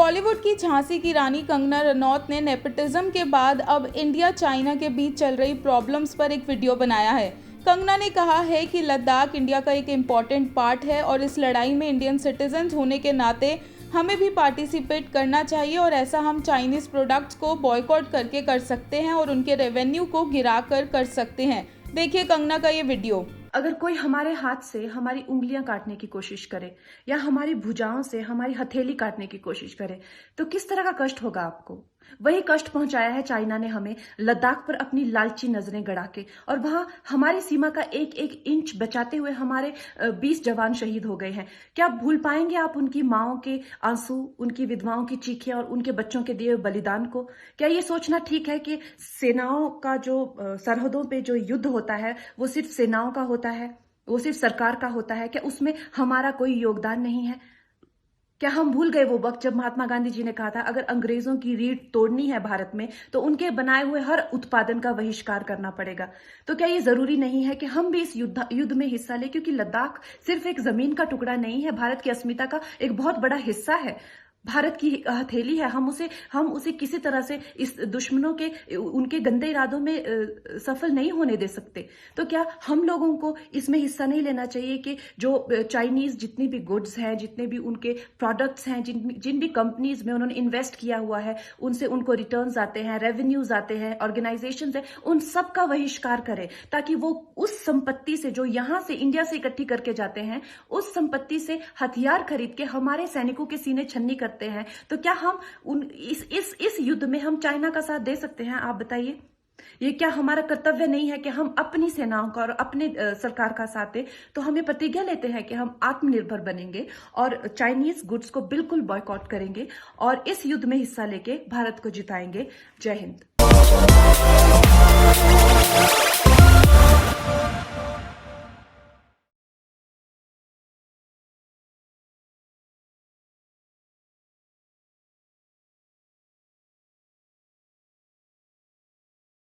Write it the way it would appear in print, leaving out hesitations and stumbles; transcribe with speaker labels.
Speaker 1: बॉलीवुड की झांसी की रानी कंगना रनौत ने नेपोटिज्म के बाद अब इंडिया चाइना के बीच चल रही प्रॉब्लम्स पर एक वीडियो बनाया है। कंगना ने कहा है कि लद्दाख इंडिया का एक इम्पॉर्टेंट पार्ट है और इस लड़ाई में इंडियन सिटीजन्स होने के नाते हमें भी पार्टिसिपेट करना चाहिए और ऐसा हम चाइनीज़ प्रोडक्ट्स को बॉयकॉट करके कर सकते हैं और उनके रेवेन्यू को गिरा कर सकते हैं। देखिए कंगना का ये वीडियो।
Speaker 2: अगर कोई हमारे हाथ से हमारी उंगलियां काटने की कोशिश करे या हमारी भुजाओं से हमारी हथेली काटने की कोशिश करे तो किस तरह का कष्ट होगा आपको। वही कष्ट पहुंचाया है चाइना ने हमें लद्दाख पर अपनी लालची नजरें गड़ा के, और वहां हमारी सीमा का एक एक इंच बचाते हुए हमारे 20 जवान शहीद हो गए हैं। क्या भूल पाएंगे आप उनकी माओं के आंसू, उनकी विधवाओं की चीखें और उनके बच्चों के दिए बलिदान को। क्या ये सोचना ठीक है कि सेनाओं का जो सरहदों पे जो युद्ध होता है वो सिर्फ सेनाओं का होता है, वो सिर्फ सरकार का होता है? क्या उसमें हमारा कोई योगदान नहीं है? क्या हम भूल गए वो वक्त जब महात्मा गांधी जी ने कहा था अगर अंग्रेजों की रीढ़ तोड़नी है भारत में तो उनके बनाए हुए हर उत्पादन का बहिष्कार करना पड़ेगा। तो क्या ये जरूरी नहीं है कि हम भी इस युद्ध में हिस्सा लें, क्योंकि लद्दाख सिर्फ एक जमीन का टुकड़ा नहीं है, भारत की अस्मिता का एक बहुत बड़ा हिस्सा है, भारत की हथेली है। हम उसे किसी तरह से इस दुश्मनों के उनके गंदे इरादों में सफल नहीं होने दे सकते। तो क्या हम लोगों को इसमें हिस्सा नहीं लेना चाहिए कि जो चाइनीज जितनी भी गुड्स हैं, जितने भी उनके प्रोडक्ट्स हैं, जिन भी कंपनीज में उन्होंने इन्वेस्ट किया हुआ है, उनसे उनको रिटर्न्स आते हैं, रेवेन्यूज आते हैं, ऑर्गेनाइजेशंस हैं, उन सब का बहिष्कार करें ताकि वो उस संपत्ति से जो यहां से इंडिया से इकट्ठी करके जाते हैं उस संपत्ति से हथियार खरीद के हमारे सैनिकों के सीने छन्नी करते हैं। तो क्या हम इस युद्ध में हम चाइना का साथ दे सकते हैं? आप बताइए। ये क्या हमारा कर्तव्य नहीं है कि हम अपनी सेनाओं का और अपने सरकार का साथ दें? तो हमें प्रतिज्ञा लेते हैं कि हम आत्मनिर्भर बनेंगे और चाइनीज गुड्स को बिल्कुल बॉयकॉट करेंगे और इस युद्ध में हिस्सा लेके भारत को जिताएंगे। जय हिंद।